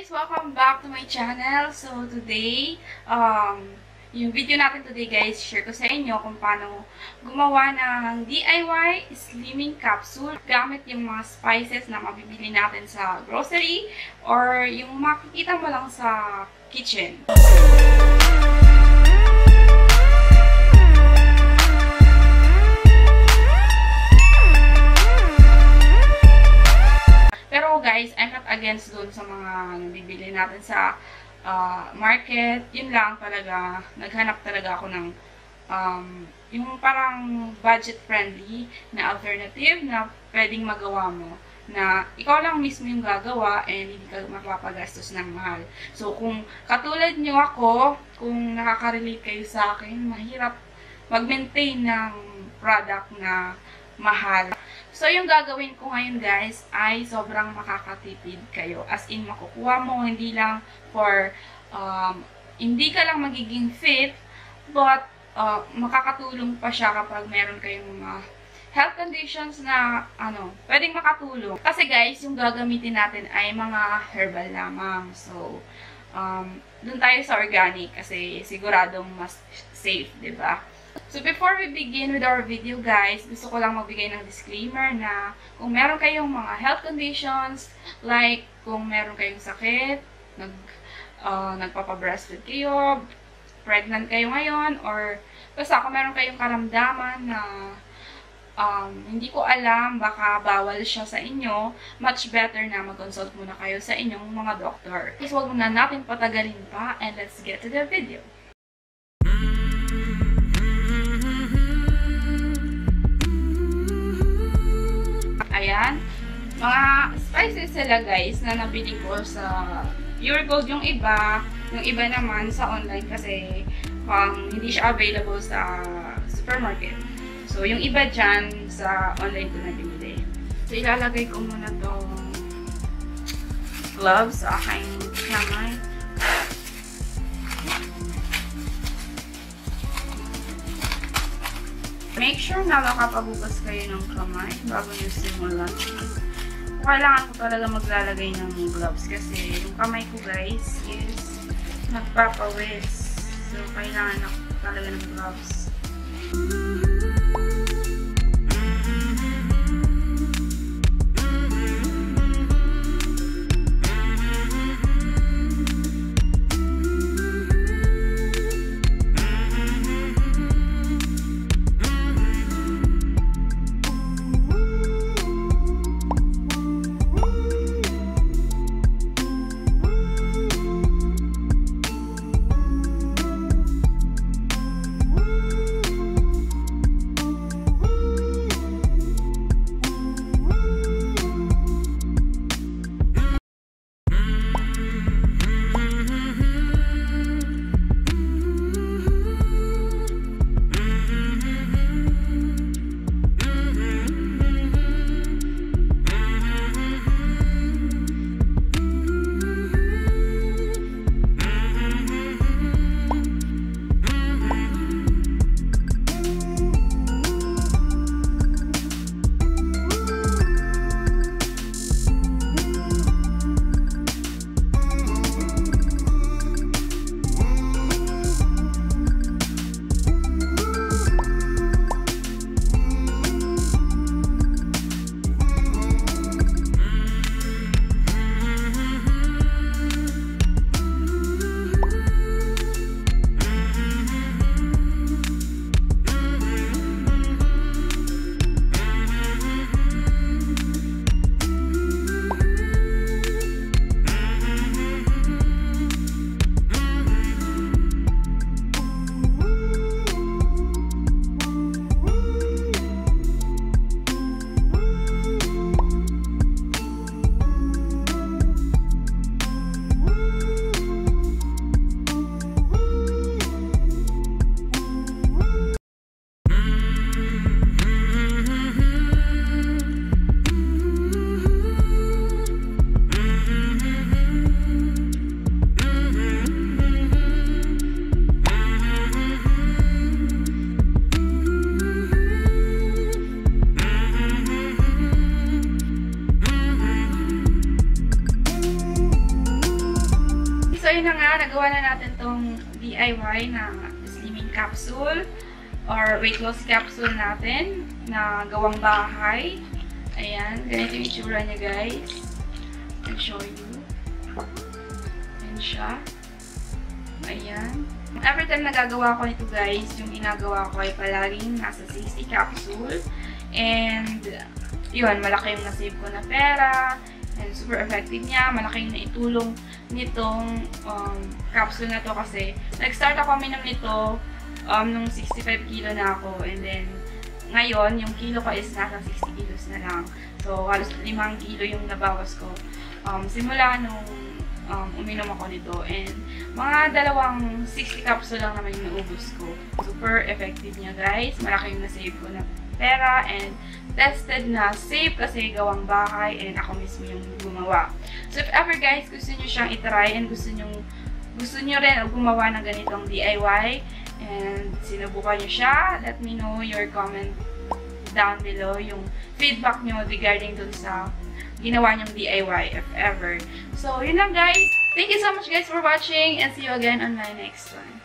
guys! Welcome back to my channel. So today, yung video natin today guys, share ko sa inyo kung paano gumawa ng DIY slimming capsule gamit yung mga spices na mabibili natin sa grocery or yung makikita mo lang sa kitchen. Pero guys, I'm not against dun sa mga nabibili natin sa market. Yun lang talaga, naghanap talaga ako ng yung parang budget-friendly na alternative na pwedeng magawa mo. Na ikaw lang mismo yung gagawa and hindi ka mapapagastos ng mahal. So kung katulad nyo ako, kung nakaka-relate kayo sa akin, mahirap mag-maintain ng product na mahal. So, yung gagawin ko ngayon guys ay sobrang makakatipid kayo. As in, makukuha mo, hindi lang for, hindi ka lang magiging fit, but makakatulong pa siya kapag meron kayong mga health conditions na, pwedeng makatulong. Kasi guys, yung gagamitin natin ay mga herbal lamang. So, dun tayo sa organic kasi siguradong mas safe, diba? So, before we begin with our video, guys, gusto ko lang magbigay ng disclaimer na kung meron kayong mga health conditions, like kung meron kayong sakit, nagpapa-breastfeed kayo, pregnant kayo ngayon, or basta kung meron kayong karamdaman na hindi ko alam, baka bawal siya sa inyo, much better na mag-consult muna kayo sa inyong mga doktor. So, huwag muna natin patagalin pa, and let's get to the video. Ayan, mga spices sila guys na nabili ko sa Pure Gold yung iba naman sa online kasi hindi siya available sa supermarket. So yung iba dyan sa online ko na binili. So ilalagay ko muna tong gloves sa aking kamay. Make sure na makapagugas kayo ng kamay bago nyo simulan. Kailangan ko talaga maglalagay ng gloves kasi yung kamay ko guys is nagpapawis. So, kailangan ako talaga ng gloves. So, yun na nga, nagawa na natin tong DIY na slimming capsule or weight loss capsule natin na gawang bahay. Ayan, ganito yung itsura niya, guys. I'll show you. Ayan siya. Ayan. Every time nagagawa ko nito, guys, yung ginagawa ko ay palaging nasa 60 capsule. And, yun, malaki yung nasave ko na pera. And super effective niya. Malaki yung naitulong nitong capsule na to kasi nag-start ako minom nito nung 65 kilo na ako. And then, ngayon, yung kilo ko is nasa 60 kilos na lang. So, halos 5 kilo yung nabawas ko. Simula nung uminom ako nito. And, mga dalawang 60 capsule lang naman yung naubos ko. Super effective niya, guys. Malaki yung nasave ko na pera and tested na safe kasi gawang bahay and ako mismo yung gumawa. So, if ever, guys, gusto nyo siyang itry and gusto nyo rin gumawa ng ganitong DIY and sinubukan nyo siya, let me know your comment down below, yung feedback nyo regarding dun sa ginawa nyong DIY, if ever. So, yun lang, guys. Thank you so much, guys, for watching and see you again on my next one.